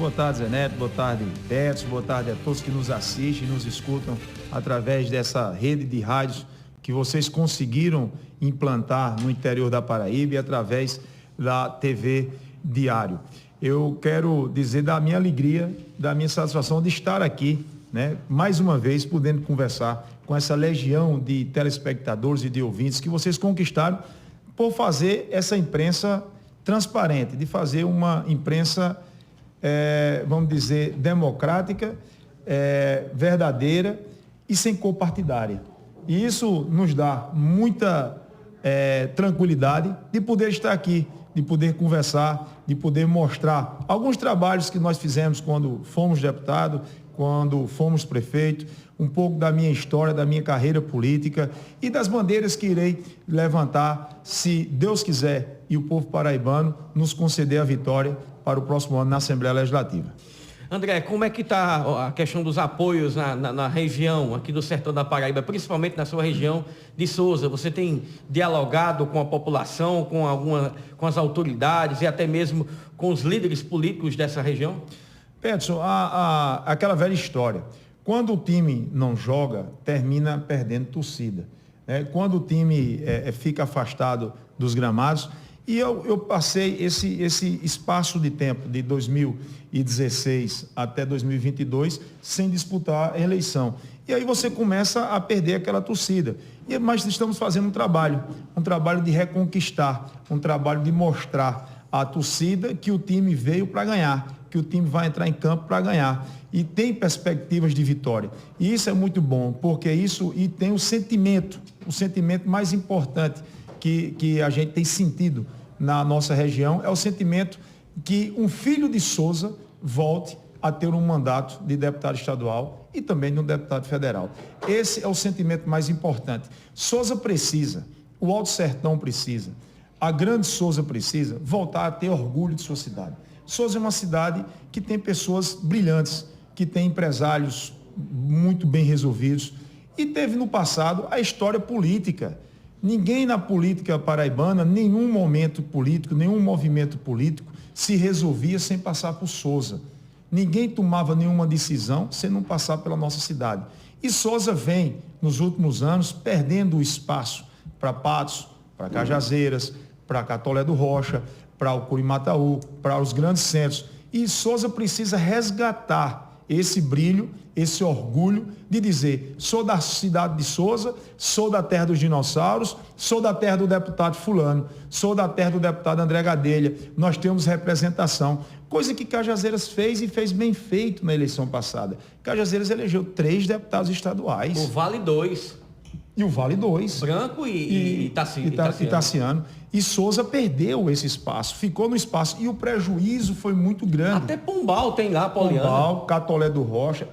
boa tarde, Zé Neto, boa tarde, Betos, boa tarde a todos que nos assistem e nos escutam através dessa rede de rádios que vocês conseguiram implantar no interior da Paraíba e através da TV Diário. Eu quero dizer da minha alegria, da minha satisfação de estar aqui, né, mais uma vez podendo conversar com essa legião de telespectadores e de ouvintes que vocês conquistaram por fazer essa imprensa transparente, de fazer uma imprensa, vamos dizer, democrática, verdadeira e sem cor partidária. E isso nos dá muita tranquilidade de poder estar aqui, de poder conversar, de poder mostrar alguns trabalhos que nós fizemos quando fomos deputado, quando fomos prefeito, um pouco da minha história, da minha carreira política e das bandeiras que irei levantar, se Deus quiser e o povo paraibano nos conceder a vitória para o próximo ano na Assembleia Legislativa. André, como é que está a questão dos apoios na região aqui do sertão da Paraíba, principalmente na sua região de Souza? Você tem dialogado com a população, com as autoridades e até mesmo com os líderes políticos dessa região? Peterson, aquela velha história. Quando o time não joga, termina perdendo torcida. Quando o time fica afastado dos gramados, e eu passei esse espaço de tempo de 2016 até 2022 sem disputar a eleição. E aí você começa a perder aquela torcida. Mas estamos fazendo um trabalho de reconquistar, um trabalho de mostrar à torcida que o time veio para ganhar, que o time vai entrar em campo para ganhar e tem perspectivas de vitória. E isso é muito bom, porque isso e tem o sentimento mais importante que a gente tem sentido na nossa região, é o sentimento que um filho de Souza volte a ter um mandato de deputado estadual e também de um deputado federal. Esse é o sentimento mais importante. Souza precisa, o Alto Sertão precisa, a Grande Souza precisa voltar a ter orgulho de sua cidade. Souza é uma cidade que tem pessoas brilhantes, que tem empresários muito bem resolvidos e teve no passado a história política. Ninguém na política paraibana, nenhum momento político, nenhum movimento político se resolvia sem passar por Souza. Ninguém tomava nenhuma decisão sem não passar pela nossa cidade. E Souza vem, nos últimos anos, perdendo o espaço para Patos, para Cajazeiras, para Catolé do Rocha, para o Curimataú, para os grandes centros. E Souza precisa resgatar esse brilho, esse orgulho de dizer, sou da cidade de Souza, sou da terra dos dinossauros, sou da terra do deputado fulano, sou da terra do deputado André Gadelha, nós temos representação. Coisa que Cajazeiras fez e fez bem feito na eleição passada. Cajazeiras elegeu 3 deputados estaduais. O Vale 2. E o Vale 2. Branco e Tassiano. E Souza perdeu esse espaço, ficou no espaço. E o prejuízo foi muito grande. Até Pombal tem lá, Poliana. Pombal, Catolé do Rocha,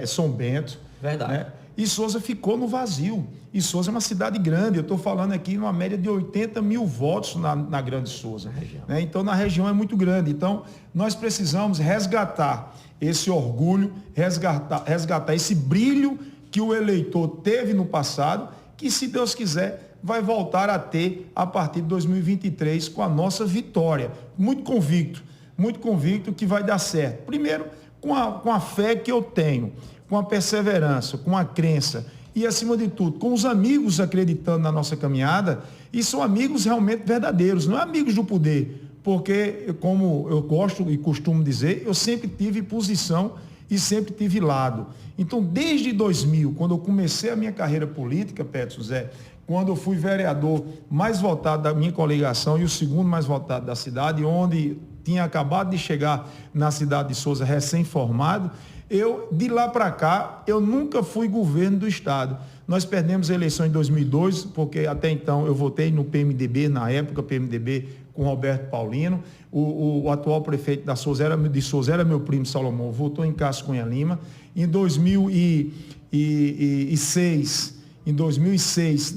São Bento. Verdade. Né? E Souza ficou no vazio. E Souza é uma cidade grande. Eu estou falando aqui uma média de 80 mil votos na Grande Souza. Né? Então, na região é muito grande. Então, nós precisamos resgatar esse orgulho, resgatar esse brilho que o eleitor teve no passado, que, se Deus quiser, vai voltar a ter a partir de 2023 com a nossa vitória. Muito convicto que vai dar certo. Primeiro, com a fé que eu tenho, com a perseverança, com a crença e, acima de tudo, com os amigos acreditando na nossa caminhada, e são amigos realmente verdadeiros, não é amigos do poder, porque, como eu gosto e costumo dizer, eu sempre tive posição e sempre tive lado. Então, desde 2000, quando eu comecei a minha carreira política, Peterson Zé, quando eu fui vereador mais votado da minha coligação e o segundo mais votado da cidade, onde tinha acabado de chegar na cidade de Souza recém-formado, de lá para cá, eu nunca fui governo do estado. Nós perdemos a eleição em 2002, porque até então eu votei no PMDB, na época PMDB, com Roberto Paulino. O atual prefeito de Souza era meu primo Salomão, votou em Cássio Cunha Lima. Em 2006,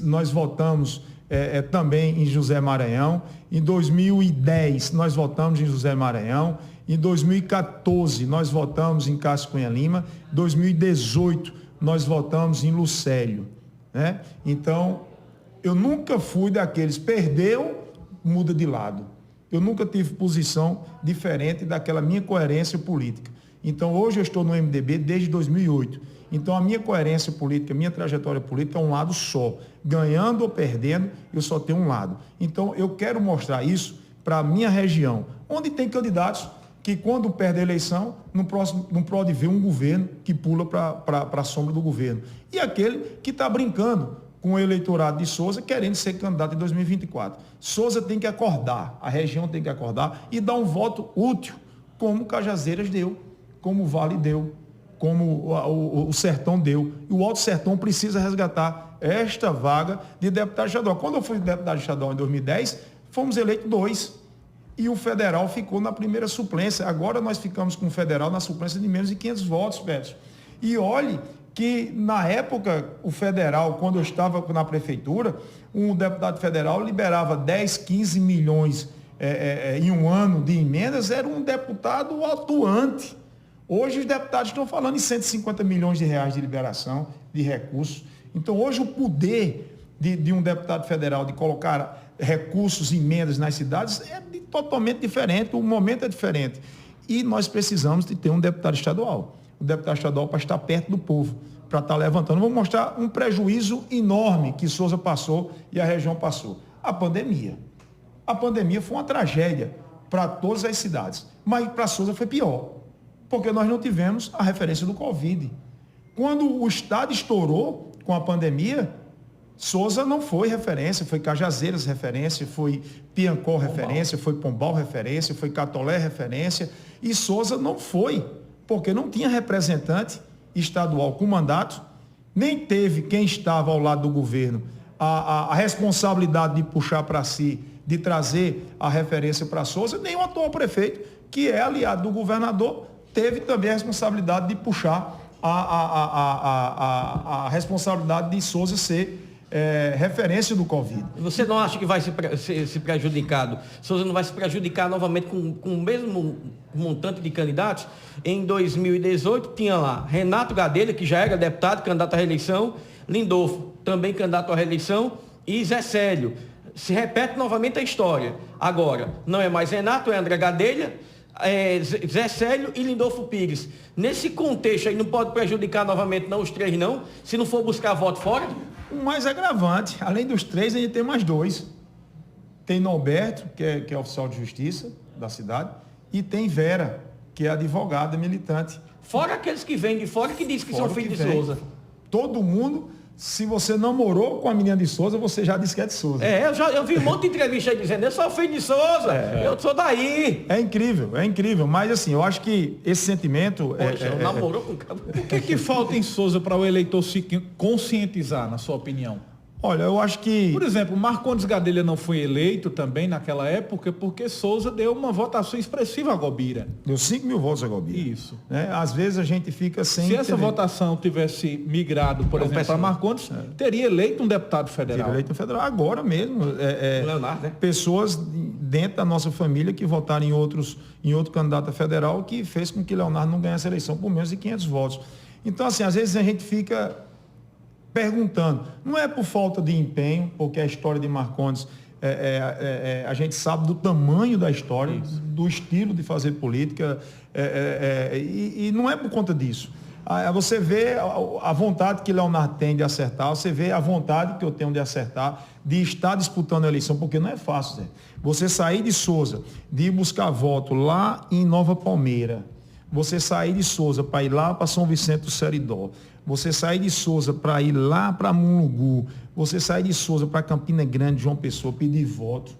nós votamos também em José Maranhão. Em 2010, nós votamos em José Maranhão. Em 2014, nós votamos em Cássio Cunha Lima. Em 2018, nós votamos em Lucélio. Né? Então, eu nunca fui daqueles, perdeu, muda de lado. Eu nunca tive posição diferente daquela minha coerência política. Então, hoje eu estou no MDB desde 2008. Então, a minha coerência política, a minha trajetória política é um lado só. Ganhando ou perdendo, eu só tenho um lado. Então, eu quero mostrar isso para a minha região, onde tem candidatos que, quando perde a eleição, não pode ver um governo que pula para a sombra do governo. E aquele que está brincando com o eleitorado de Souza, querendo ser candidato em 2024. Souza tem que acordar, a região tem que acordar e dar um voto útil, como Cajazeiras deu, como o Vale deu, como o Sertão deu. E o Alto Sertão precisa resgatar esta vaga de deputado estadual. Quando eu fui deputado estadual em 2010, fomos eleitos 2. E o federal ficou na primeira suplência. Agora nós ficamos com o federal na suplência de menos de 500 votos, Pedro. E olhe que, na época, o federal, quando eu estava na prefeitura, um deputado federal liberava 10, 15 milhões em um ano de emendas, era um deputado atuante. Hoje os deputados estão falando em 150 milhões de reais de liberação de recursos. Então, hoje o poder de um deputado federal de colocar recursos, emendas nas cidades é totalmente diferente, o momento é diferente. E nós precisamos de ter um deputado estadual. O deputado estadual para estar perto do povo, para estar levantando. Vou mostrar um prejuízo enorme que Souza passou e a região passou. A pandemia. A pandemia foi uma tragédia para todas as cidades, mas para Souza foi pior, porque nós não tivemos a referência do Covid. Quando o estado estourou com a pandemia, Souza não foi referência, foi Cajazeiras referência, foi Piancó referência, foi Pombal referência, foi Catolé referência, e Souza não foi, porque não tinha representante estadual com mandato, nem teve quem estava ao lado do governo a responsabilidade de puxar para si, de trazer a referência para Souza, nem o atual prefeito, que é aliado do governador, teve também a responsabilidade de puxar a responsabilidade de Souza ser referência do Covid. Você não acha que vai se prejudicado? Souza não vai se prejudicar novamente com o mesmo montante de candidatos? Em 2018 tinha lá Renato Gadelha, que já era deputado, candidato à reeleição, Lindolfo, também candidato à reeleição, e Zé Célio. Se repete novamente a história. Agora, não é mais Renato, é André Gadelha, Zé Célio e Lindolfo Pires. Nesse contexto aí, não pode prejudicar novamente não os três, não? Se não for buscar voto fora? O mais agravante, além dos 3, a gente tem mais 2. Tem Norberto, que é oficial de justiça da cidade, e tem Vera, que é advogada militante. Fora aqueles que vêm de fora que dizem que são filhos de Souza. Todo mundo, se você namorou com a menina de Souza, você já disse que é de Souza. Eu vi um monte de entrevista aí dizendo, eu sou filho de Souza, eu sou daí. É incrível, mas assim, eu acho que esse sentimento... namorou com o cara. O que falta em Souza para o eleitor se conscientizar, na sua opinião? Olha, eu acho que... Por exemplo, Marcondes Gadelha não foi eleito também naquela época porque Souza deu uma votação expressiva a Gobira. Deu 5 mil votos a Gobira. Isso. Às vezes a gente fica sem... Se essa votação tivesse migrado, por exemplo, para Marcondes, teria eleito um deputado federal. Teria eleito um federal agora mesmo. Leonardo, né? Pessoas dentro da nossa família que votaram em outro candidato a federal que fez com que Leonardo não ganhasse a eleição por menos de 500 votos. Então, assim, às vezes a gente fica perguntando, não é por falta de empenho, porque a história de Marcondes, a gente sabe do tamanho da história, do estilo de fazer política, e não é por conta disso. Você vê a vontade que Leonardo tem de acertar, você vê a vontade que eu tenho de acertar, de estar disputando a eleição, porque não é fácil, Zé. Você sair de Souza, de ir buscar voto lá em Nova Palmeira, você sair de Souza para ir lá para São Vicente do Seridó, você sair de Souza para ir lá para Mulungu, você sair de Souza para Campina Grande, João Pessoa, pedir voto,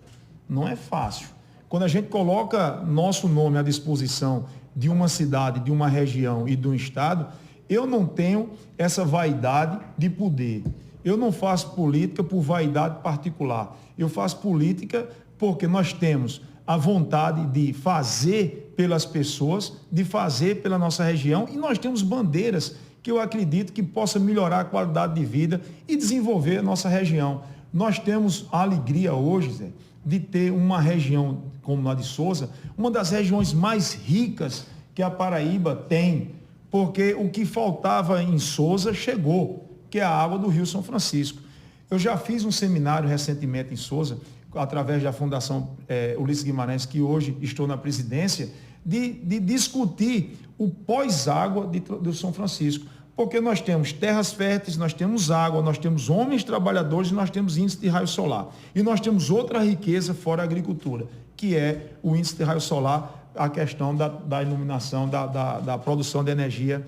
não é fácil. Quando a gente coloca nosso nome à disposição de uma cidade, de uma região e de um estado, eu não tenho essa vaidade de poder. Eu não faço política por vaidade particular. Eu faço política porque nós temos a vontade de fazer pelas pessoas, de fazer pela nossa região, e nós temos bandeiras que eu acredito que possa melhorar a qualidade de vida e desenvolver a nossa região. Nós temos a alegria hoje, Zé, de ter uma região como a de Souza, uma das regiões mais ricas que a Paraíba tem, porque o que faltava em Souza chegou, que é a água do Rio São Francisco. Eu já fiz um seminário recentemente em Souza através da Fundação Ulisses Guimarães, que hoje estou na presidência, de discutir o pós-água do São Francisco. Porque nós temos terras férteis, nós temos água, nós temos homens trabalhadores e nós temos índice de raio solar. E nós temos outra riqueza fora a agricultura, que é o índice de raio solar, a questão da iluminação, da produção de energia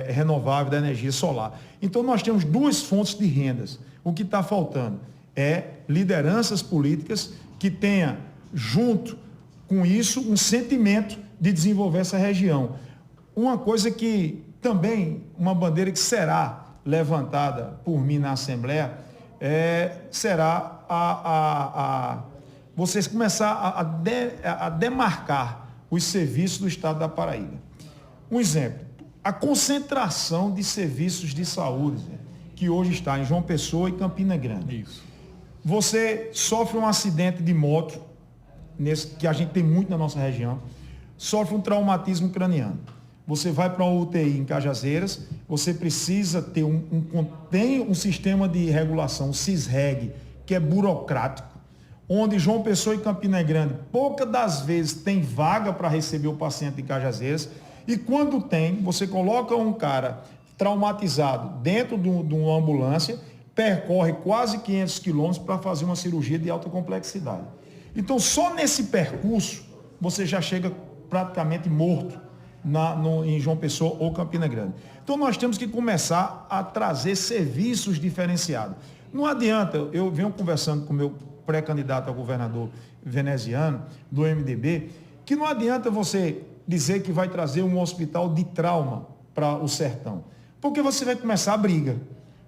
renovável, da energia solar. Então nós temos duas fontes de rendas. O que está faltando é lideranças políticas que tenham, junto com isso, um sentimento de desenvolver essa região. Uma coisa que também, uma bandeira que será levantada por mim na Assembleia, será vocês começar a demarcar os serviços do Estado da Paraíba. Um exemplo, a concentração de serviços de saúde, que hoje está em João Pessoa e Campina Grande. Isso. Você sofre um acidente de moto, que a gente tem muito na nossa região, sofre um traumatismo craniano. Você vai para uma UTI em Cajazeiras, você precisa ter um sistema de regulação, o CISREG, que é burocrático, onde João Pessoa e Campina Grande, poucas das vezes, tem vaga para receber o paciente em Cajazeiras, e quando tem, você coloca um cara traumatizado dentro de uma ambulância, percorre quase 500 quilômetros para fazer uma cirurgia de alta complexidade. Então, só nesse percurso, você já chega praticamente morto em João Pessoa ou Campina Grande. Então, nós temos que começar a trazer serviços diferenciados. Não adianta, eu venho conversando com o meu pré-candidato a governador veneziano, do MDB, que não adianta você dizer que vai trazer um hospital de trauma para o sertão, porque você vai começar a briga.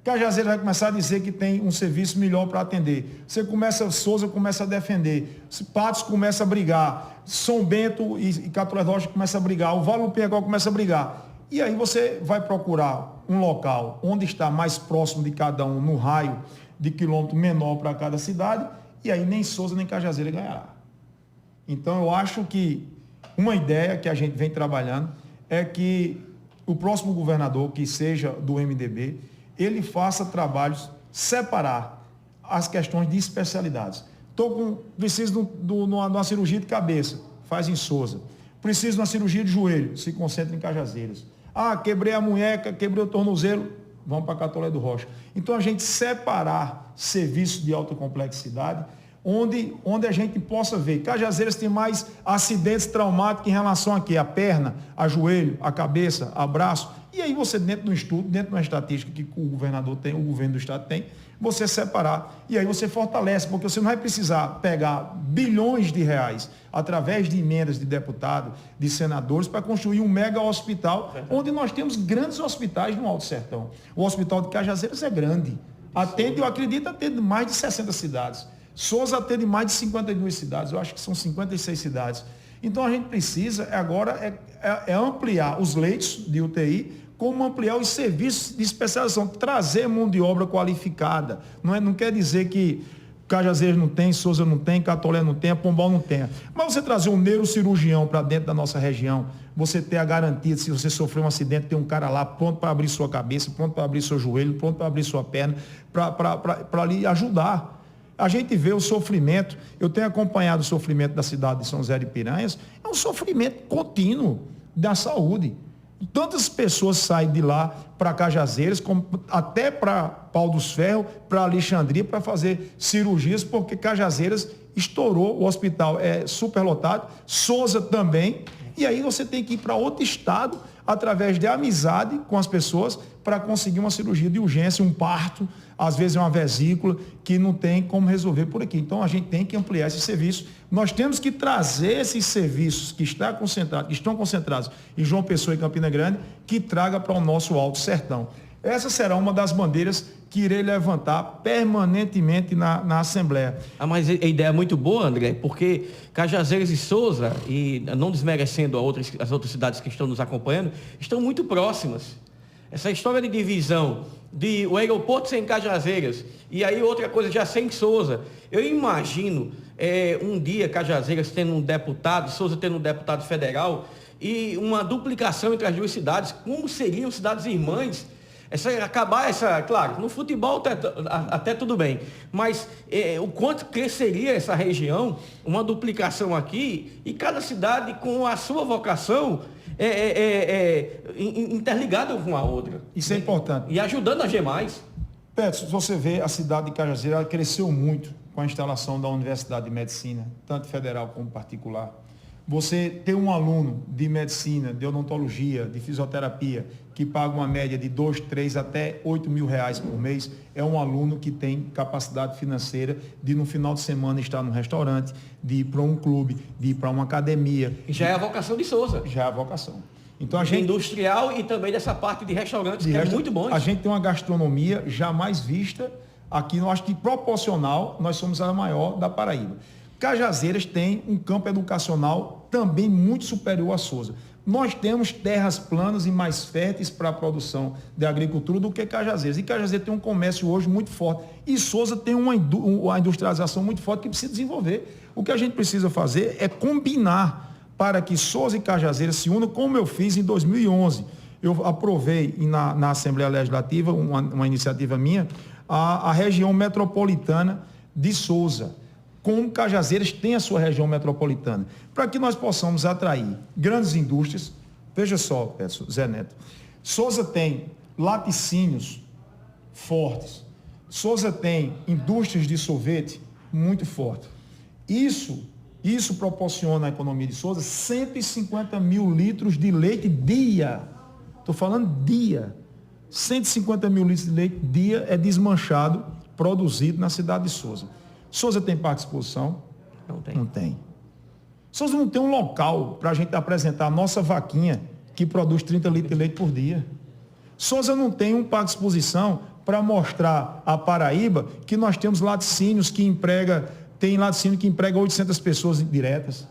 Cajazeiras vai começar a dizer que tem um serviço melhor para atender. Souza começa a defender. Patos começa a brigar. São Bento e Catolé Rocha começa a brigar. O Vale do Pinheiral começa a brigar. E aí você vai procurar um local onde está mais próximo de cada um, no raio de quilômetro menor para cada cidade, e aí nem Souza nem Cajazeiras ganhará. Então eu acho que uma ideia que a gente vem trabalhando é que o próximo governador, que seja do MDB, ele faça trabalhos, separar as questões de especialidades. Preciso de uma cirurgia de cabeça, faz em Souza. Preciso de uma cirurgia de joelho, se concentra em Cajazeiras. Quebrei a munheca, quebrei o tornozelo, vamos para Catolé do Rocha. Então a gente separar serviços de alta complexidade, onde a gente possa ver. Cajazeiras tem mais acidentes traumáticos em relação a quê? A perna, a joelho, a cabeça, a braço. E aí você, dentro do estudo, dentro de uma estatística que o governador tem, o governo do estado tem, você separar. E aí você fortalece, porque você não vai precisar pegar bilhões de reais através de emendas de deputados, de senadores, para construir um mega hospital, onde nós temos grandes hospitais no Alto Sertão. O hospital de Cajazeiras é grande. Eu acredito, atende mais de 60 cidades. Souza atende mais de 52 cidades, eu acho que são 56 cidades. Então a gente precisa agora ampliar os leitos de UTI, como ampliar os serviços de especialização, trazer mão de obra qualificada. Não quer dizer que Cajazeiras não tem, Souza não tem, Catolé não tem, Pombal não tem. Mas você trazer um neurocirurgião para dentro da nossa região, você ter a garantia, se você sofrer um acidente, tem um cara lá pronto para abrir sua cabeça, pronto para abrir seu joelho, pronto para abrir sua perna, para lhe ajudar. A gente vê o sofrimento, eu tenho acompanhado o sofrimento da cidade de São José de Piranhas, é um sofrimento contínuo da saúde. Tantas pessoas saem de lá para Cajazeiras, como até para Pau dos Ferros, para Alexandria, para fazer cirurgias, porque Cajazeiras estourou, o hospital é superlotado, Souza também, e aí você tem que ir para outro estado, através de amizade com as pessoas, para conseguir uma cirurgia de urgência, um parto, às vezes é uma vesícula, que não tem como resolver por aqui. Então a gente tem que ampliar esse serviço. Nós temos que trazer esses serviços que estão concentrados em João Pessoa e Campina Grande, que traga para o nosso Alto Sertão. Essa será uma das bandeiras que irei levantar permanentemente na Assembleia. Mas a ideia é muito boa, André, porque Cajazeiras e Souza, e não desmerecendo as outras cidades que estão nos acompanhando, estão muito próximas. Essa história de divisão, o aeroporto ser em Cajazeiras, e aí outra coisa já ser em Souza. Eu imagino um dia Cajazeiras tendo um deputado, Souza tendo um deputado federal, e uma duplicação entre as duas cidades, como seriam cidades irmãs, acabar claro, no futebol até tudo bem, mas o quanto cresceria essa região, uma duplicação aqui, e cada cidade com a sua vocação interligada com a outra. Isso é importante. E ajudando as demais. Pedro, se você vê, a cidade de Cajazeiras, ela cresceu muito com a instalação da Universidade de Medicina, tanto federal como particular. Você ter um aluno de medicina, de odontologia, de fisioterapia, que paga uma média de 2, 3 até 8 mil reais por mês, é um aluno que tem capacidade financeira de no final de semana estar num restaurante, de ir para um clube, de ir para uma academia. Já é a vocação de Souza. Já é a vocação. Então, industrial e também dessa parte de restaurantes, que é muito bom. A gente tem uma gastronomia jamais vista aqui, eu acho que proporcional, nós somos a maior da Paraíba. Cajazeiras tem um campo educacional também muito superior a Souza. Nós temos terras planas e mais férteis para a produção de agricultura do que Cajazeiras. E Cajazeiras tem um comércio hoje muito forte. E Souza tem uma industrialização muito forte que precisa desenvolver. O que a gente precisa fazer é combinar para que Souza e Cajazeiras se unam, como eu fiz em 2011. Eu aprovei na Assembleia Legislativa, uma iniciativa minha, a região metropolitana de Souza. Como Cajazeiras tem a sua região metropolitana, para que nós possamos atrair grandes indústrias. Veja só, Zé Neto, Souza tem laticínios fortes, Souza tem indústrias de sorvete muito fortes. Isso proporciona à economia de Souza 150 mil litros de leite dia. Estou falando dia. 150 mil litros de leite dia é desmanchado, produzido na cidade de Souza. Souza tem parque de exposição? Não tem. Não tem. Souza não tem um local para a gente apresentar a nossa vaquinha, que produz 30 litros de leite por dia. Souza não tem um parque de exposição para mostrar a Paraíba que nós temos laticínios tem laticínio que emprega 800 pessoas diretas.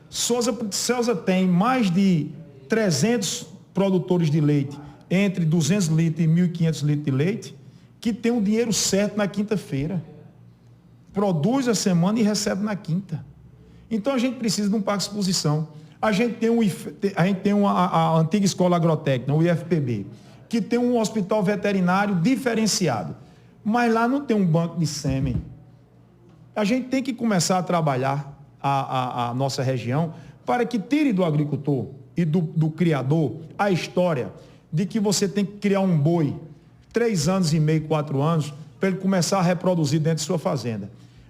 Souza tem mais de 300 produtores de leite, entre 200 litros e 1.500 litros de leite, que tem o dinheiro certo na quinta-feira. Produz a semana e recebe na quinta. Então a gente precisa de um parque de exposição. A gente tem a antiga escola agrotécnica, o IFPB, que tem um hospital veterinário diferenciado. Mas lá não tem um banco de sêmen. A gente tem que começar a trabalhar a nossa região para que tire do agricultor e do criador a história de que você tem que criar um boi 3 anos e meio, 4 anos, para ele começar a reproduzir dentro de sua fazenda.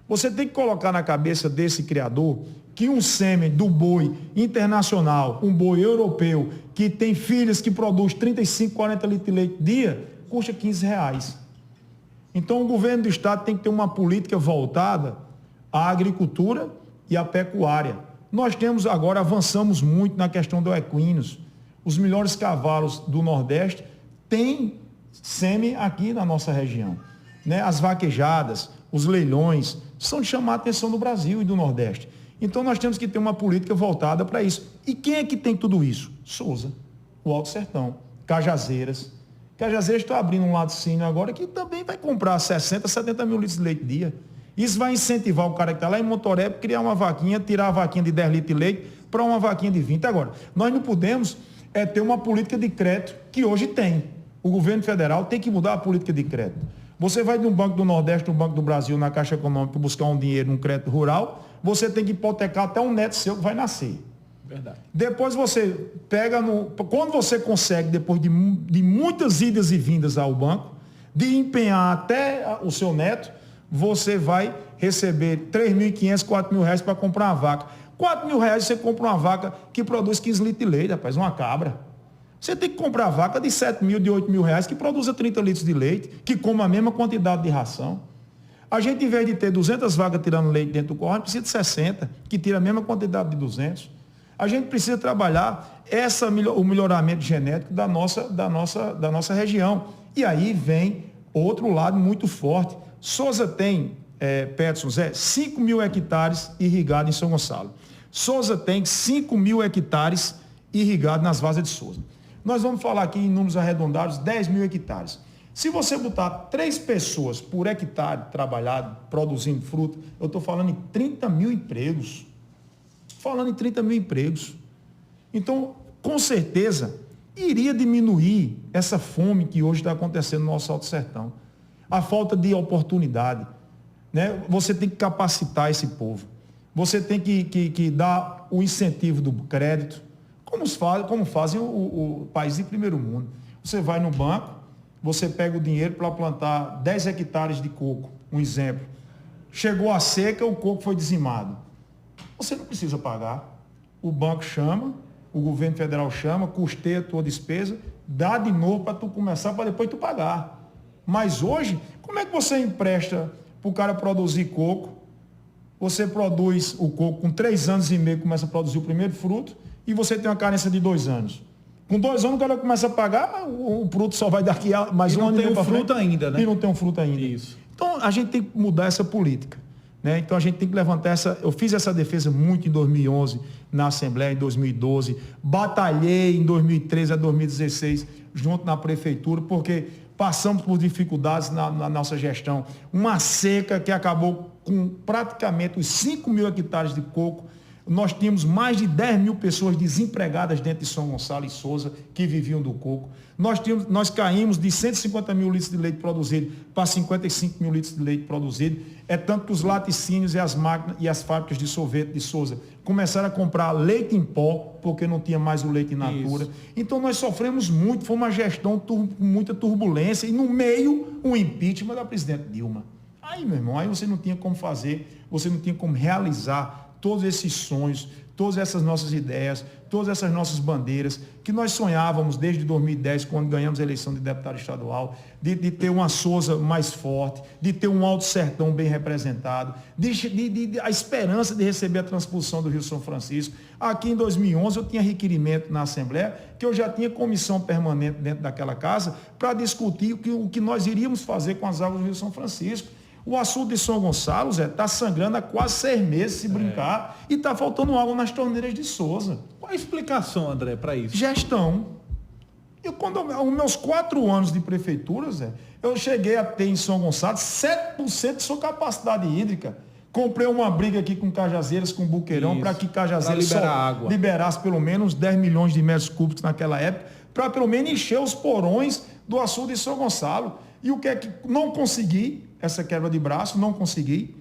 Você tem que colocar na cabeça desse criador que um sêmen do boi internacional, um boi europeu, que tem filhas que produz 35, 40 litros de leite dia, custa R$15. Então o governo do estado tem que ter uma política voltada à agricultura e à pecuária. Nós temos agora, avançamos muito na questão do equinos. Os melhores cavalos do Nordeste têm sêmen aqui na nossa região. As vaquejadas, os leilões, são de chamar a atenção do Brasil e do Nordeste. Então nós temos que ter uma política voltada para isso. E quem é que tem tudo isso? Souza, o Alto Sertão, Cajazeiras. Cajazeiras está abrindo um laticínio agora que também vai comprar 60, 70 mil litros de leite dia. Isso vai incentivar o cara que está lá em Motoré para criar uma vaquinha, tirar a vaquinha de 10 litros de leite para uma vaquinha de 20. Agora, nós não podemos ter uma política de crédito que hoje tem. O governo federal tem que mudar a política de crédito. Você vai de um Banco do Nordeste, um Banco do Brasil, na Caixa Econômica, buscar um dinheiro, um crédito rural, você tem que hipotecar até um neto seu que vai nascer. Verdade. Depois você pega quando você consegue, depois de muitas idas e vindas ao banco, de empenhar até o seu neto, você vai receber R$3.500, R$4.000 para comprar uma vaca. R$4.000 você compra uma vaca que produz 15 litros de leite, rapaz, uma cabra. Você tem que comprar vaca de 7 mil, de 8 mil reais, que produza 30 litros de leite, que coma a mesma quantidade de ração. A gente, em vez de ter 200 vacas tirando leite dentro do corral, precisa de 60, que tira a mesma quantidade de 200. A gente precisa trabalhar o melhoramento genético da nossa região. E aí vem outro lado muito forte. Souza tem, Peterson, 5 mil hectares irrigados em São Gonçalo. Souza tem 5 mil hectares irrigados nas vazas de Souza. Nós vamos falar aqui em números arredondados, 10 mil hectares. Se você botar 3 pessoas por hectare trabalhado, produzindo fruta, eu estou falando em 30 mil empregos. Falando em 30 mil empregos. Então, com certeza, iria diminuir essa fome que hoje está acontecendo no nosso Alto Sertão. A falta de oportunidade. Né? Você tem que capacitar esse povo. Você tem que dar o incentivo do crédito, como fazem o país de primeiro mundo. Você vai no banco, você pega o dinheiro para plantar 10 hectares de coco, um exemplo. Chegou a seca, o coco foi dizimado. Você não precisa pagar. O banco chama, o governo federal chama, custeia a tua despesa, dá de novo para tu começar, para depois tu pagar. Mas hoje, como é que você empresta para o cara produzir coco? Você produz o coco com 3 anos e meio, começa a produzir o primeiro fruto, e você tem uma carência de 2 anos. Com 2 anos o cara começa a pagar, o fruto só vai daqui a mais um ano e meio para frente. E não tem um fruto ainda, né? E não tem um fruto ainda. Isso. Então a gente tem que mudar essa política. Né? Então a gente tem que levantar essa... Eu fiz essa defesa muito em 2011, na Assembleia, em 2012. Batalhei em 2013 a 2016, junto na Prefeitura, porque passamos por dificuldades na nossa gestão. Uma seca que acabou com praticamente os 5 mil hectares de coco. Nós tínhamos mais de 10 mil pessoas desempregadas dentro de São Gonçalo e Souza que viviam do coco. Nós caímos de 150 mil litros de leite produzido para 55 mil litros de leite produzido. É tanto que os laticínios e as máquinas e as fábricas de sorvete de Souza começaram a comprar leite em pó, porque não tinha mais o leite in natura. Isso. Então nós sofremos muito, foi uma gestão com muita turbulência e no meio o impeachment da presidente Dilma. Aí, meu irmão, aí você não tinha como fazer, você não tinha como realizar todos esses sonhos, todas essas nossas ideias, todas essas nossas bandeiras, que nós sonhávamos desde 2010, quando ganhamos a eleição de deputado estadual, de ter uma Souza mais forte, de ter um Alto Sertão bem representado, a esperança de receber a transposição do Rio São Francisco. Aqui em 2011 eu tinha requerimento na Assembleia, que eu já tinha comissão permanente dentro daquela casa, para discutir o que nós iríamos fazer com as águas do Rio São Francisco. O açude de São Gonçalo, Zé, está sangrando há quase 6 meses, se brincar, e está faltando água nas torneiras de Souza. Qual a explicação, André, para isso? Gestão. Os meus 4 anos de prefeitura, Zé, eu cheguei a ter em São Gonçalo 7% de sua capacidade hídrica. Comprei uma briga aqui com Cajazeiras, com Buqueirão, para que Cajazeiras liberasse pelo menos 10 milhões de metros cúbicos naquela época, para pelo menos encher os porões do açude de São Gonçalo. E o que é que não consegui? Essa quebra de braço, não consegui.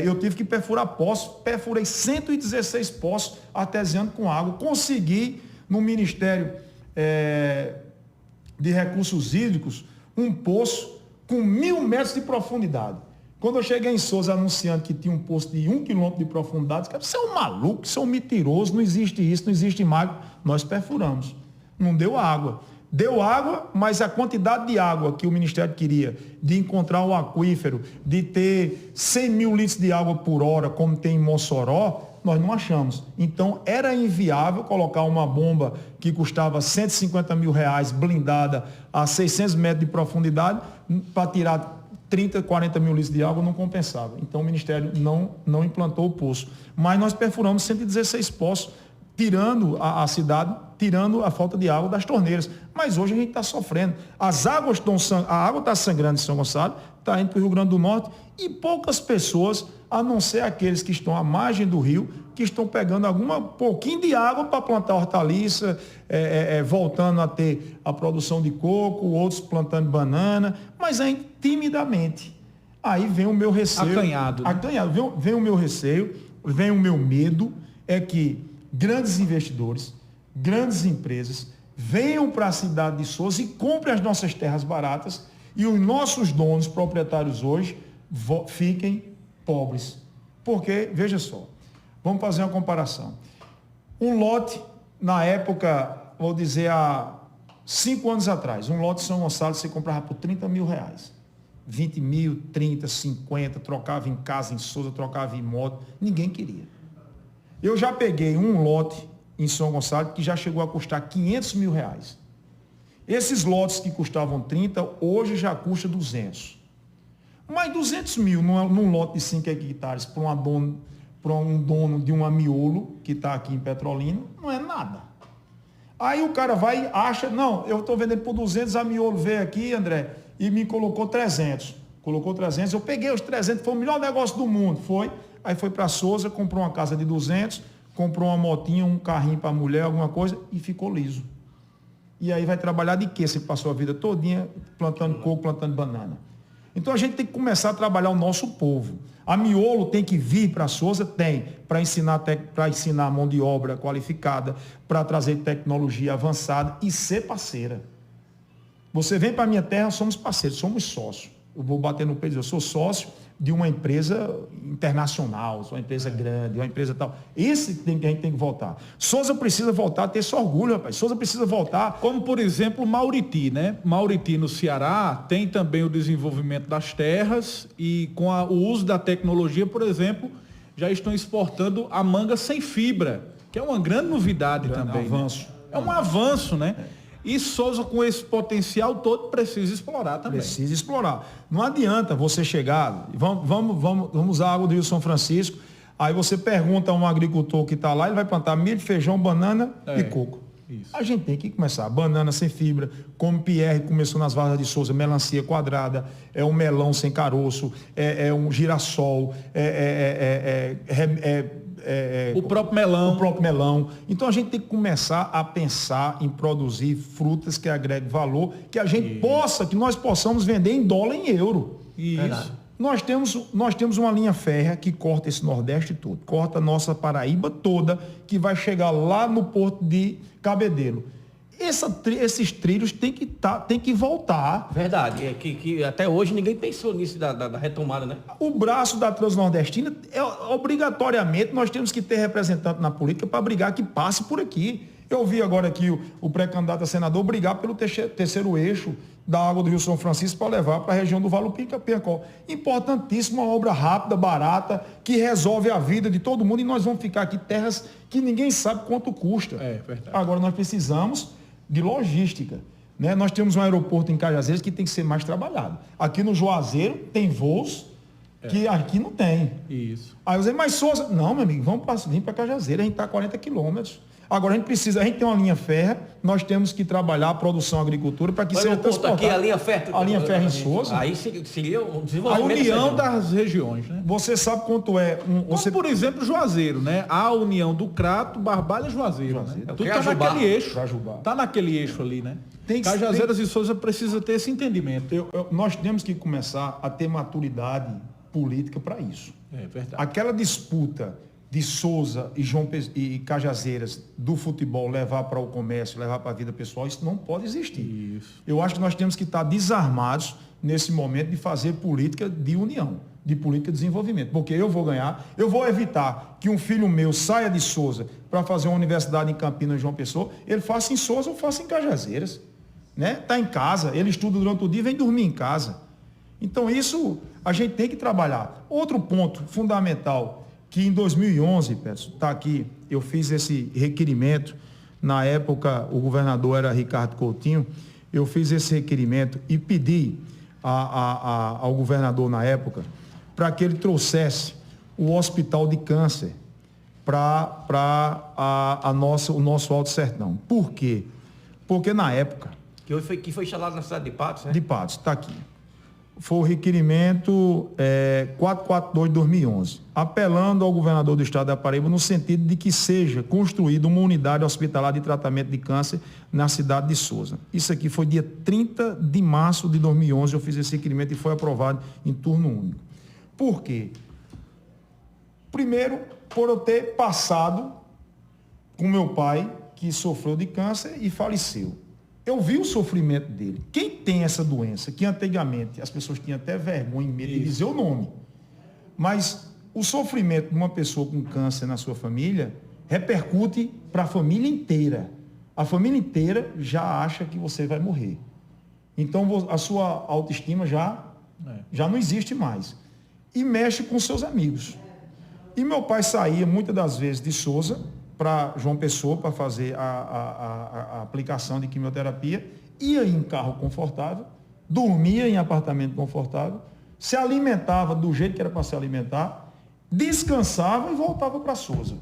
Eu tive que perfurar poços, perfurei 116 poços artesianos com água. Consegui, no Ministério de Recursos Hídricos, um poço com 1.000 metros de profundidade. Quando eu cheguei em Souza anunciando que tinha um poço de 1 quilômetro de profundidade, você é um maluco, você é um mentiroso, não existe isso, não existe mágica. Nós perfuramos. Não deu água. Deu água, mas a quantidade de água que o Ministério queria, de encontrar um aquífero, de ter 100 mil litros de água por hora, como tem em Mossoró, nós não achamos. Então, era inviável colocar uma bomba que custava 150 mil reais, blindada, a 600 metros de profundidade, para tirar 30, 40 mil litros de água, não compensava. Então, o Ministério não implantou o poço. Mas nós perfuramos 116 poços, tirando a cidade, tirando a falta de água das torneiras. Mas hoje a gente está sofrendo. A água está sangrando em São Gonçalo, está indo para o Rio Grande do Norte, e poucas pessoas, a não ser aqueles que estão à margem do rio, que estão pegando pouquinho de água para plantar hortaliça, voltando a ter a produção de coco, outros plantando banana, mas ainda timidamente. Aí vem o meu receio. Acanhado. Né? Acanhado. Vem o meu receio, vem o meu medo, é que grandes investidores, grandes empresas, venham para a cidade de Souza e comprem as nossas terras baratas e os nossos donos, proprietários hoje, fiquem pobres. Porque, veja só, vamos fazer uma comparação. Um lote, na época, vou dizer há 5 anos atrás, um lote de São Gonçalo você comprava por 30 mil reais. 20 mil, 30, 50, trocava em casa, em Souza, trocava em moto, ninguém queria. Eu já peguei um lote em São Gonçalo que já chegou a custar 500 mil reais. Esses lotes que custavam 30, hoje já custa 200. Mas 200 mil num lote de 5 hectares para um dono de uma miolo que está aqui em Petrolina, não é nada. Aí o cara vai e acha, não, eu estou vendendo por 200, a miolo veio aqui, André, e me colocou 300. Colocou 300, eu peguei os 300, foi o melhor negócio do mundo, foi. Aí foi para Souza, comprou uma casa de 200, comprou uma motinha, um carrinho para a mulher, alguma coisa, e ficou liso. E aí vai trabalhar de quê? Você passou a vida todinha plantando coco, plantando banana. Então a gente tem que começar a trabalhar o nosso povo. A Miolo tem que vir para a Souza? Tem, para ensinar mão de obra qualificada, para trazer tecnologia avançada e ser parceira. Você vem para a minha terra, somos parceiros, somos sócios. Eu vou bater no peito, eu sou sócio de uma empresa internacional, uma empresa grande, uma empresa tal. Esse que a gente tem que voltar. Souza precisa voltar a ter esse orgulho, rapaz. Souza precisa voltar. Como, por exemplo, Mauriti, né? Mauriti, no Ceará, tem também o desenvolvimento das terras e com o uso da tecnologia, por exemplo, já estão exportando a manga sem fibra, que é uma grande novidade também. Avanço. Né? É um avanço, né? E Souza, com esse potencial todo, precisa explorar também. Precisa explorar. Não adianta você chegar, vamos usar a água do Rio São Francisco, aí você pergunta a um agricultor que está lá, ele vai plantar milho, feijão, banana e coco. Isso. A gente tem que começar. Banana sem fibra, como Pierre começou nas Vargas de Souza, melancia quadrada, é um melão sem caroço, é um girassol, o próprio melão. O próprio melão. Então a gente tem que começar a pensar em produzir frutas que agreguem valor, que a gente que nós possamos vender em dólar e em euro. Isso. Nós temos uma linha férrea que corta esse Nordeste todo, corta a nossa Paraíba toda, que vai chegar lá no Porto de Cabedelo. Esses trilhos têm que voltar. Verdade, que até hoje ninguém pensou nisso da retomada, né? O braço da Transnordestina, obrigatoriamente, nós temos que ter representante na política para brigar que passe por aqui. Eu vi agora aqui o pré-candidato a senador brigar pelo terceiro eixo da água do Rio São Francisco para levar para a região do Vale do Pica-Piacó. Importantíssima, uma obra rápida, barata, que resolve a vida de todo mundo e nós vamos ficar aqui terras que ninguém sabe quanto custa. É verdade. Agora nós precisamos de logística. Né? Nós temos um aeroporto em Cajazeiras que tem que ser mais trabalhado. Aqui no Juazeiro tem voos que aqui não tem. Isso. Aí você, mas Souza, não, meu amigo, vamos vir para Cajazeiras, a gente está a 40 quilômetros. Agora a gente tem uma linha férrea, nós temos que trabalhar a produção, a agricultura para que seja transportado. Aqui a linha férrea. A linha férrea em Souza. Aí seria um A desenvolvimento. união das regiões, né? Você sabe quanto é Como, por exemplo, Juazeiro, né? A união do Crato, Barbalha e Juazeiro. Né? Tudo está naquele eixo. Está naquele eixo ali, né? Cajazeiras e Souza precisa ter esse entendimento. Nós temos que começar a ter maturidade política para isso. É verdade. Aquela disputa de Souza e Cajazeiras do futebol levar para o comércio, levar para a vida pessoal, isso não pode existir. Isso. Eu acho que nós temos que estar desarmados nesse momento de fazer política de união, de política de desenvolvimento. Porque eu vou ganhar, eu vou evitar que um filho meu saia de Souza para fazer uma universidade em Campinas, João Pessoa, ele faça em Souza ou faça em Cajazeiras. Né? Está em casa, ele estuda durante o dia e vem dormir em casa. Então isso a gente tem que trabalhar. Outro ponto fundamental, que em 2011, Pedro, está aqui, eu fiz esse requerimento, na época o governador era Ricardo Coutinho, eu fiz esse requerimento e pedi ao governador na época para que ele trouxesse o hospital de câncer para o nosso Alto Sertão. Por quê? Porque na época... Que foi instalado na cidade de Patos, né? De Patos, está aqui. Foi o requerimento 442 de 2011, apelando ao governador do estado da Paraíba no sentido de que seja construída uma unidade hospitalar de tratamento de câncer na cidade de Souza. Isso aqui foi dia 30 de março de 2011, eu fiz esse requerimento e foi aprovado em turno único. Por quê? Primeiro, por eu ter passado com meu pai, que sofreu de câncer e faleceu. Eu vi o sofrimento dele. Quem tem essa doença, que antigamente as pessoas tinham até vergonha e medo de dizer o nome, mas o sofrimento de uma pessoa com câncer na sua família repercute para a família inteira. A família inteira já acha que você vai morrer. Então a sua autoestima já não existe mais. E mexe com seus amigos. E meu pai saía muitas das vezes de Souza para João Pessoa para fazer a aplicação de quimioterapia, ia em carro confortável, dormia em apartamento confortável, se alimentava do jeito que era para se alimentar, descansava e voltava para Souza.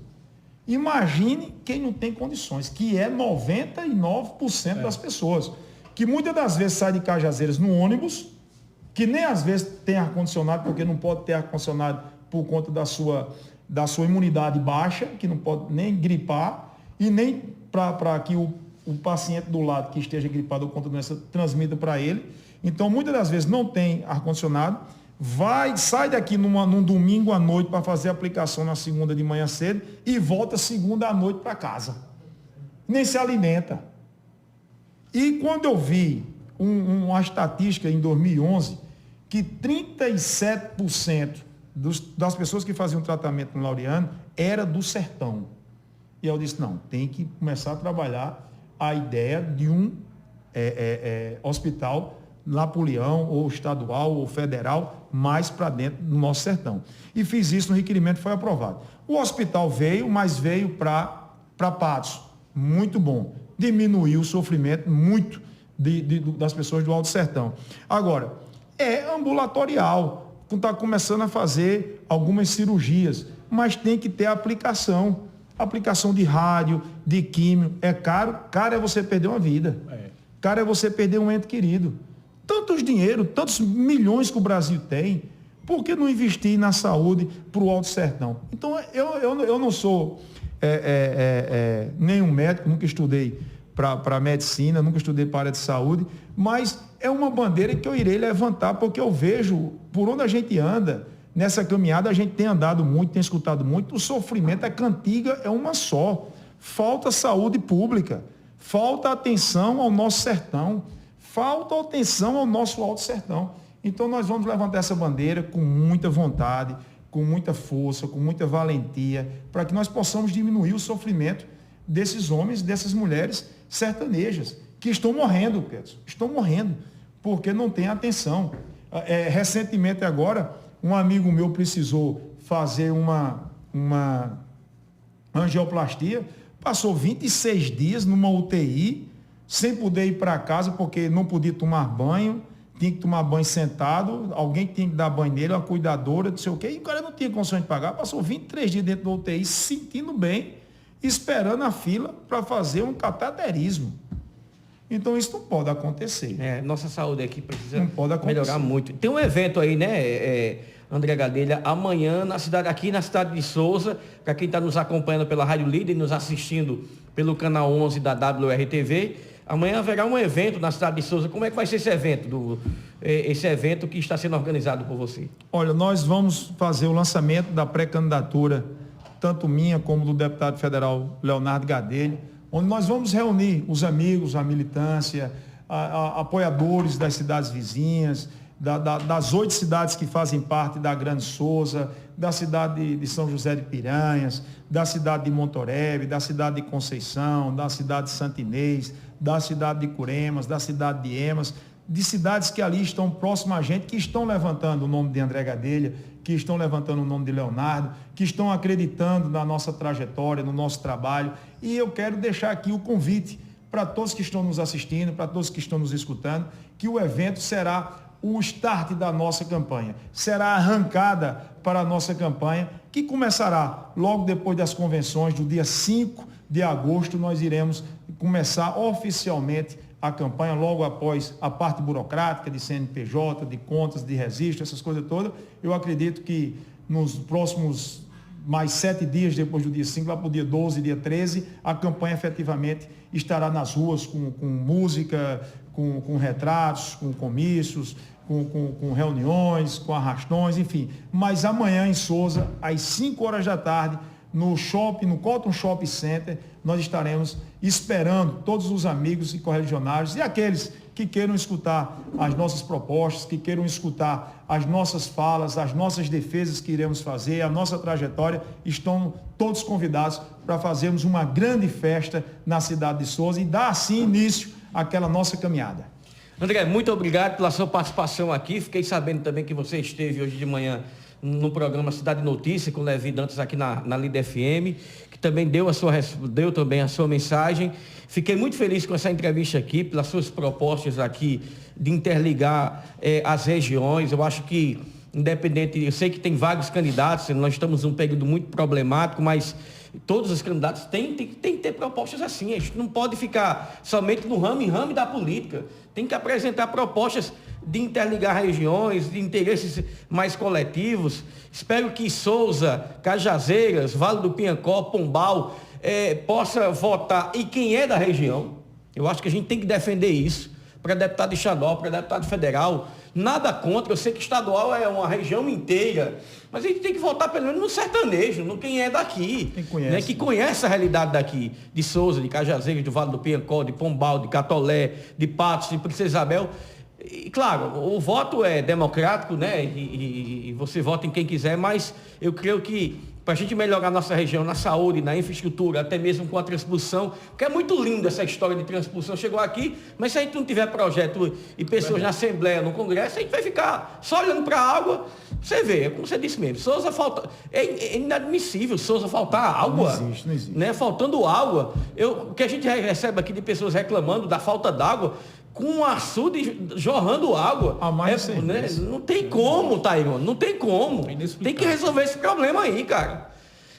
Imagine quem não tem condições, que é 99% das pessoas, que muitas das vezes sai de Cajazeiras no ônibus, que nem às vezes tem ar-condicionado, porque não pode ter ar-condicionado por conta da sua imunidade baixa, que não pode nem gripar, e nem para que o paciente do lado que esteja gripado ou com outra doença transmita para ele. Então, muitas das vezes não tem ar-condicionado, sai daqui num domingo à noite para fazer a aplicação na segunda de manhã cedo e volta segunda à noite para casa. Nem se alimenta. E quando eu vi uma estatística em 2011, que 37% das pessoas que faziam tratamento no Laureano era do sertão. E eu disse, não, tem que começar a trabalhar a ideia de um hospital Napoleão, ou estadual, ou federal, mais para dentro do nosso sertão. E fiz isso, no requerimento foi aprovado. O hospital veio, mas veio para Patos. Muito bom. Diminuiu o sofrimento muito das pessoas do Alto Sertão. Agora, é ambulatorial. Está começando a fazer algumas cirurgias, mas tem que ter aplicação. Aplicação de rádio, de químio. É caro. Caro é você perder uma vida. Caro é você perder um ente querido. Tantos dinheiro, tantos milhões que o Brasil tem, por que não investir na saúde para o Alto Sertão? Então, eu não sou nenhum médico, nunca estudei para medicina, nunca estudei para a área de saúde, mas é uma bandeira que eu irei levantar, porque eu vejo por onde a gente anda, nessa caminhada a gente tem andado muito, tem escutado muito, o sofrimento, a cantiga é uma só. Falta saúde pública, falta atenção ao nosso sertão, falta atenção ao nosso Alto Sertão. Então nós vamos levantar essa bandeira com muita vontade, com muita força, com muita valentia, para que nós possamos diminuir o sofrimento desses homens, dessas mulheres sertanejas, que estão morrendo, Pedro, estão morrendo, porque não tem atenção. Recentemente agora, um amigo meu precisou fazer uma angioplastia, passou 26 dias numa UTI, sem poder ir para casa, porque não podia tomar banho, tinha que tomar banho sentado, alguém tinha que dar banho nele, uma cuidadora, não sei o quê, e o cara não tinha condições de pagar, passou 23 dias dentro da UTI, se sentindo bem, esperando a fila para fazer um cateterismo. Então isso não pode acontecer. Nossa saúde aqui precisa melhorar muito. Tem um evento aí, né, André Gadelha, amanhã aqui na cidade de Souza, para quem está nos acompanhando pela Rádio Líder e nos assistindo pelo canal 11 da WRTV, amanhã haverá um evento na cidade de Souza. Como é que vai ser esse evento que está sendo organizado por você? Olha, nós vamos fazer o lançamento da pré-candidatura, tanto minha como do deputado federal Leonardo Gadelha, onde nós vamos reunir os amigos, a militância, apoiadores das cidades vizinhas, das 8 cidades que fazem parte da Grande Souza, da cidade de São José de Piranhas, da cidade de Montorebe, da cidade de Conceição, da cidade de Santo Inês, da cidade de Curemas, da cidade de Emas, de cidades que ali estão próximas a gente, que estão levantando o nome de André Gadelha, que estão levantando o nome de Leonardo, que estão acreditando na nossa trajetória, no nosso trabalho. E eu quero deixar aqui o convite para todos que estão nos assistindo, para todos que estão nos escutando, que o evento será o start da nossa campanha. Será a arrancada para a nossa campanha, que começará logo depois das convenções, do dia 5 de agosto, nós iremos começar oficialmente a campanha, logo após a parte burocrática de CNPJ, de contas, de registro, essas coisas todas. Eu acredito que nos próximos mais 7 dias, depois do dia 5, lá para o dia 12, dia 13, a campanha efetivamente estará nas ruas com música, com retratos, com comícios, com reuniões, com arrastões, enfim. Mas amanhã em Souza, às 5 horas da tarde, no Cotton Shopping Center, nós estaremos esperando todos os amigos e correligionários e aqueles que queiram escutar as nossas propostas, que queiram escutar as nossas falas, as nossas defesas que iremos fazer, a nossa trajetória, estão todos convidados para fazermos uma grande festa na cidade de Souza e dar assim início àquela nossa caminhada. André, muito obrigado pela sua participação aqui. Fiquei sabendo também que você esteve hoje de manhã no programa Cidade Notícia com o Levi Dantas aqui na Líder FM, que também deu também a sua mensagem. Fiquei muito feliz com essa entrevista aqui, pelas suas propostas aqui de interligar as regiões. Eu acho que, independente, eu sei que tem vários candidatos, nós estamos num período muito problemático, mas todos os candidatos têm que ter propostas assim. A gente não pode ficar somente no ramo da política. Tem que apresentar propostas de interligar regiões, de interesses mais coletivos. Espero que Souza, Cajazeiras, Vale do Piancó, Pombal, possa votar, e quem é da região, Eu acho que a gente tem que defender isso para deputado estadual, para deputado federal. Nada contra, eu sei que estadual é uma região inteira, mas a gente tem que voltar pelo menos no sertanejo, no quem é daqui, que conhece a realidade daqui, de Souza, de Cajazeiras, do Vale do Piancó, de Pombal, de Catolé, de Patos, de Princesa Isabel. E claro, o voto é democrático, né? E você vota em quem quiser, mas eu creio que para a gente melhorar a nossa região na saúde, na infraestrutura, até mesmo com a transposição, porque é muito linda essa história de transposição. Chegou aqui, mas se a gente não tiver projeto e pessoas na Assembleia, no Congresso, a gente vai ficar só olhando para a água. Você vê, como você disse mesmo, Souza falta. É inadmissível Souza faltar água. Não existe. Né? Faltando água. O que a gente recebe aqui de pessoas reclamando da falta d'água, com um açude jorrando água. Né? Não tem como, Tairone, não tem como. Tem que resolver esse problema aí, cara.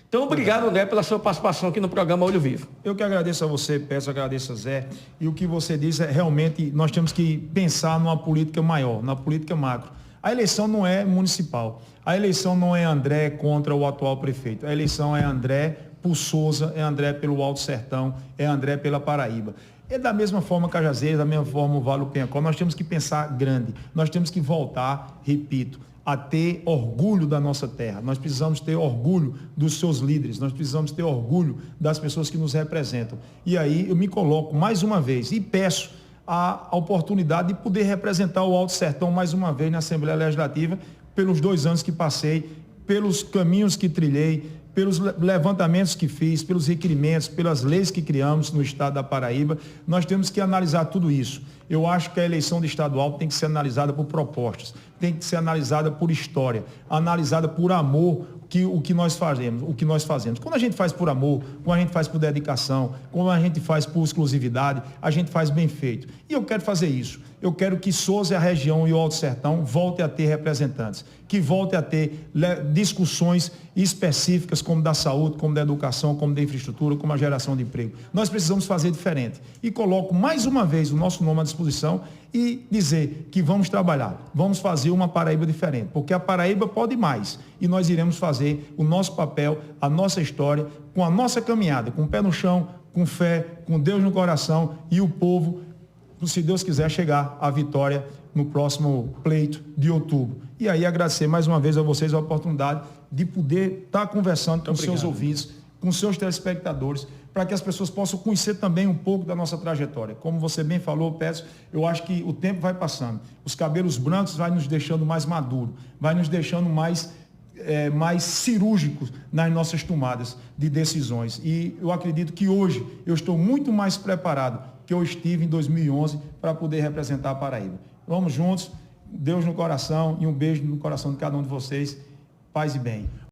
Então, obrigado, André, pela sua participação aqui no programa Olho Vivo. Eu que agradeço a você, Peço, agradeço a Zé. E o que você diz é realmente nós temos que pensar numa política maior, na política macro. A eleição não é municipal. A eleição não é André contra o atual prefeito. A eleição é André por Souza, é André pelo Alto Sertão, é André pela Paraíba. É da mesma forma Cajazeiras, da mesma forma o Vale do Piancó. Nós temos que pensar grande. Nós temos que voltar, repito, a ter orgulho da nossa terra. Nós precisamos ter orgulho dos seus líderes. Nós precisamos ter orgulho das pessoas que nos representam. E aí eu me coloco mais uma vez e peço a oportunidade de poder representar o Alto Sertão mais uma vez na Assembleia Legislativa, pelos 2 anos que passei, pelos caminhos que trilhei, pelos levantamentos que fiz, pelos requerimentos, pelas leis que criamos no estado da Paraíba. Nós temos que analisar tudo isso. Eu acho que a eleição de estadual tem que ser analisada por propostas, tem que ser analisada por história, analisada por amor, o que nós fazemos. Quando a gente faz por amor, quando a gente faz por dedicação, quando a gente faz por exclusividade, a gente faz bem feito. E eu quero fazer isso. Eu quero que Souza, a região e o Alto Sertão voltem a ter representantes, que voltem a ter discussões específicas como da saúde, como da educação, como da infraestrutura, como a geração de emprego. Nós precisamos fazer diferente. E coloco mais uma vez o nosso nome à disposição e dizer que vamos trabalhar, vamos fazer uma Paraíba diferente, porque a Paraíba pode mais e nós iremos fazer o nosso papel, a nossa história, com a nossa caminhada, com o pé no chão, com fé, com Deus no coração e o povo, se Deus quiser, chegar à vitória no próximo pleito de outubro. E aí agradecer mais uma vez a vocês a oportunidade de poder estar conversando com os seus ouvintes, com os seus telespectadores, para que as pessoas possam conhecer também um pouco da nossa trajetória. Como você bem falou, Peço, eu acho que o tempo vai passando. Os cabelos brancos vai nos deixando mais maduros, vai nos deixando mais cirúrgicos nas nossas tomadas de decisões. E eu acredito que hoje eu estou muito mais preparado que eu estive em 2011 para poder representar a Paraíba. Vamos juntos, Deus no coração e um beijo no coração de cada um de vocês. Paz e bem.